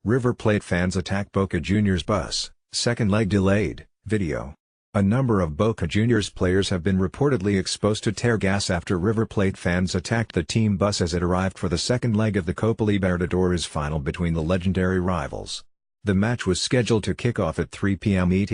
River Plate fans attack Boca Juniors bus, second leg delayed, video. A number of Boca Juniors players have been reportedly exposed to tear gas after River Plate fans attacked the team bus as it arrived for the second leg of the Copa Libertadores final between the legendary rivals. The match was scheduled to kick off at 3 p.m. ET,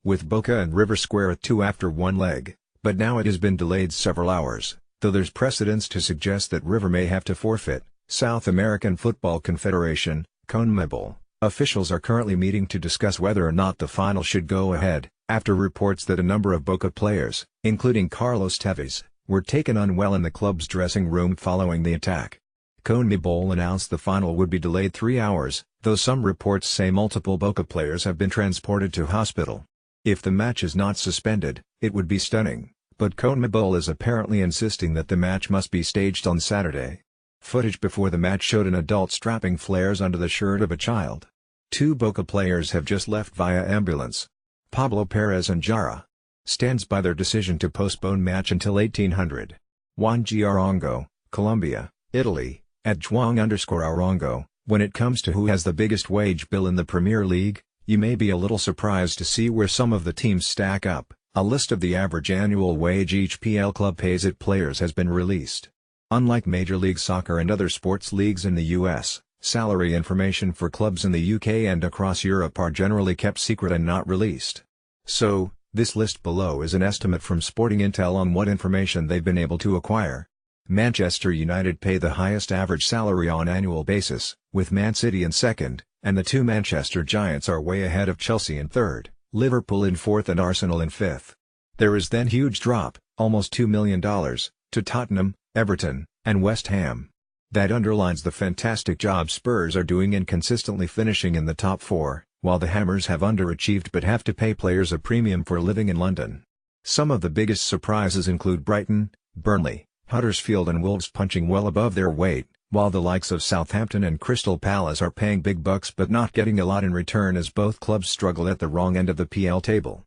with Boca and River Square at 2 after one leg, but now it has been delayed several hours, though there's precedence to suggest that River may have to forfeit. South American Football Confederation, CONMEBOL, officials are currently meeting to discuss whether or not the final should go ahead, after reports that a number of Boca players, including Carlos Tevez, were taken unwell in the club's dressing room following the attack. CONMEBOL announced the final would be delayed 3 hours, though some reports say multiple Boca players have been transported to hospital. If the match is not suspended, it would be stunning, but CONMEBOL is apparently insisting that the match must be staged on Saturday. Footage before the match showed an adult strapping flares under the shirt of a child. 2 Boca players have just left via ambulance. Pablo Perez and Jara stands by their decision to postpone match until 1800. Juan G. Arango, Colombia, Italy, at Juan_Arango, when it comes to who has the biggest wage bill in the Premier League, you may be a little surprised to see where some of the teams stack up. A list of the average annual wage each PL club pays its players has been released. Unlike Major League Soccer and other sports leagues in the US, salary information for clubs in the UK and across Europe are generally kept secret and not released. So, this list below is an estimate from Sporting Intel on what information they've been able to acquire. Manchester United pay the highest average salary on annual basis, with Man City in second, and the 2 Manchester Giants are way ahead of Chelsea in third, Liverpool in fourth and Arsenal in fifth. There is then huge drop, almost $2 million, to Tottenham, Everton, and West Ham. That underlines the fantastic job Spurs are doing in consistently finishing in the top 4, while the Hammers have underachieved but have to pay players a premium for living in London. Some of the biggest surprises include Brighton, Burnley, Huddersfield and Wolves punching well above their weight, while the likes of Southampton and Crystal Palace are paying big bucks but not getting a lot in return as both clubs struggle at the wrong end of the PL table.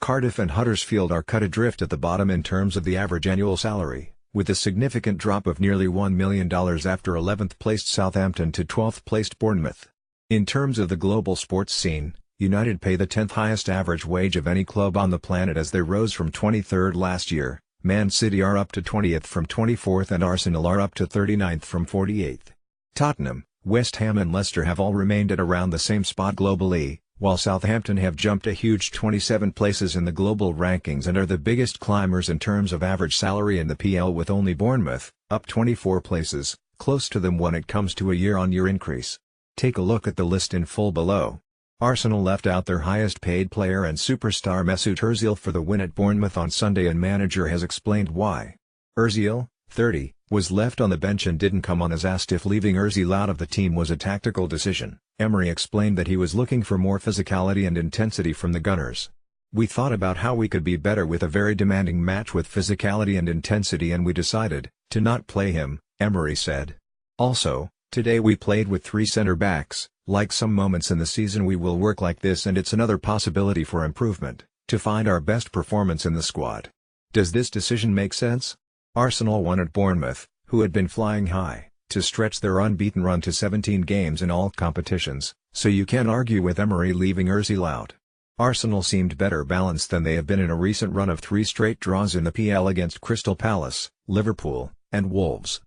Cardiff and Huddersfield are cut adrift at the bottom in terms of the average annual salary, with a significant drop of nearly $1 million after 11th-placed Southampton to 12th-placed Bournemouth. In terms of the global sports scene, United pay the 10th highest average wage of any club on the planet as they rose from 23rd last year, Man City are up to 20th from 24th and Arsenal are up to 39th from 48th. Tottenham, West Ham and Leicester have all remained at around the same spot globally, while Southampton have jumped a huge 27 places in the global rankings and are the biggest climbers in terms of average salary in the PL, with only Bournemouth, up 24 places, close to them when it comes to a year-on-year increase. Take a look at the list in full below. Arsenal left out their highest paid player and superstar Mesut Ozil for the win at Bournemouth on Sunday, and manager has explained why. Ozil, 30, was left on the bench and didn't come on as asked if leaving Ozil out of the team was a tactical decision. Emery explained that he was looking for more physicality and intensity from the Gunners. We thought about how we could be better with a very demanding match with physicality and intensity and we decided to not play him, Emery said. Also, today we played with 3 center-backs. Like some moments in the season we will work like this and it's another possibility for improvement, to find our best performance in the squad. Does this decision make sense? Arsenal won at Bournemouth, who had been flying high, to stretch their unbeaten run to 17 games in all competitions, so you can't argue with Emery leaving Ozil out. Arsenal seemed better balanced than they have been in a recent run of 3 straight draws in the PL against Crystal Palace, Liverpool, and Wolves.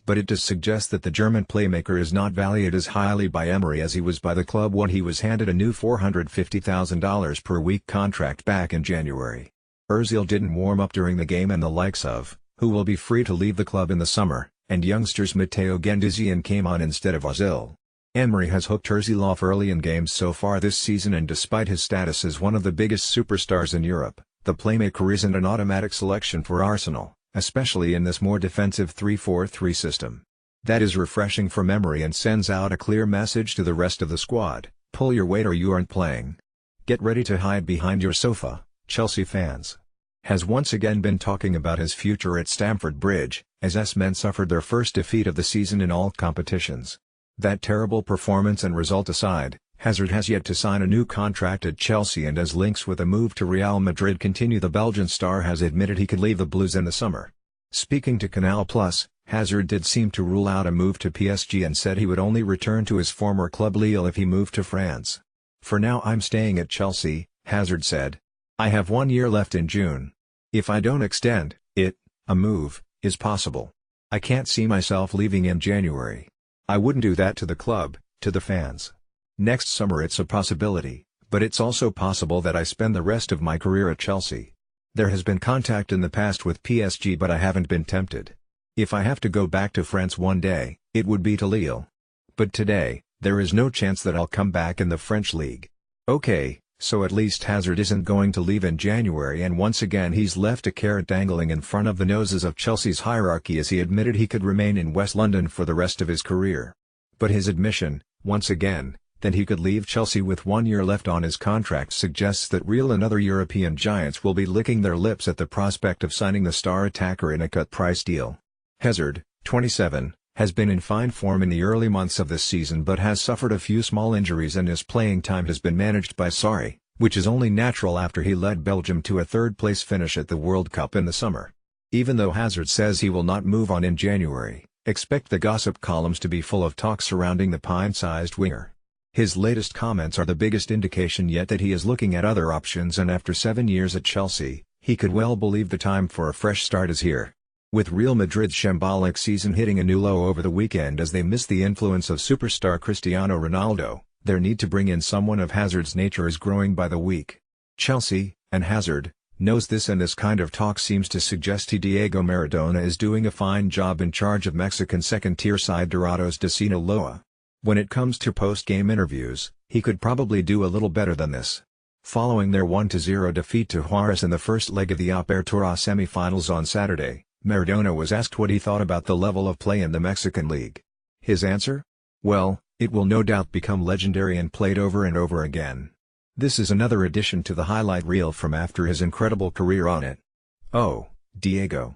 But it does suggest that the German playmaker is not valued as highly by Emery as he was by the club when he was handed a new $450,000 per week contract back in January. Ozil didn't warm up during the game and the likes of, who will be free to leave the club in the summer, and youngsters Matteo Gendouzi came on instead of Ozil. Emery has hooked Ozil off early in games so far this season, and despite his status as one of the biggest superstars in Europe, the playmaker isn't an automatic selection for Arsenal, especially in this more defensive 3-4-3 system. That is refreshing from Emery and sends out a clear message to the rest of the squad: pull your weight or you aren't playing. Get ready to hide behind your sofa, Chelsea fans. Has once again been talking about his future at Stamford Bridge, as S-men suffered their first defeat of the season in all competitions. That terrible performance and result aside, Hazard has yet to sign a new contract at Chelsea, and as links with a move to Real Madrid continue, the Belgian star has admitted he could leave the Blues in the summer. Speaking to Canal+, Hazard did seem to rule out a move to PSG and said he would only return to his former club Lille if he moved to France. "For now I'm staying at Chelsea," Hazard said. "I have 1 year left in June. If I don't extend it, a move is possible. I can't see myself leaving in January. I wouldn't do that to the club, to the fans. Next summer it's a possibility, but it's also possible that I spend the rest of my career at Chelsea. There has been contact in the past with PSG but I haven't been tempted. If I have to go back to France one day, it would be to Lille. But today, there is no chance that I'll come back in the French league." Okay, so at least Hazard isn't going to leave in January, and once again he's left a carrot dangling in front of the noses of Chelsea's hierarchy as he admitted he could remain in West London for the rest of his career. But his admission, once again, that he could leave Chelsea with 1 year left on his contract suggests that Real and other European giants will be licking their lips at the prospect of signing the star attacker in a cut-price deal. Hazard, 27, has been in fine form in the early months of this season but has suffered a few small injuries and his playing time has been managed by Sarri, which is only natural after he led Belgium to a third-place finish at the World Cup in the summer. Even though Hazard says he will not move on in January, expect the gossip columns to be full of talk surrounding the pint-sized winger. His latest comments are the biggest indication yet that he is looking at other options, and after 7 years at Chelsea, he could well believe the time for a fresh start is here. With Real Madrid's shambolic season hitting a new low over the weekend as they miss the influence of superstar Cristiano Ronaldo, their need to bring in someone of Hazard's nature is growing by the week. Chelsea, and Hazard, knows this, and this kind of talk seems to suggest Diego Maradona is doing a fine job in charge of Mexican second-tier side Dorados de Sinaloa. When it comes to post-game interviews, he could probably do a little better than this. Following their 1-0 defeat to Juarez in the first leg of the Apertura semi-finals on Saturday, Maradona was asked what he thought about the level of play in the Mexican league. His answer? Well, it will no doubt become legendary and played over and over again. This is another addition to the highlight reel from after his incredible career on it. Oh, Diego.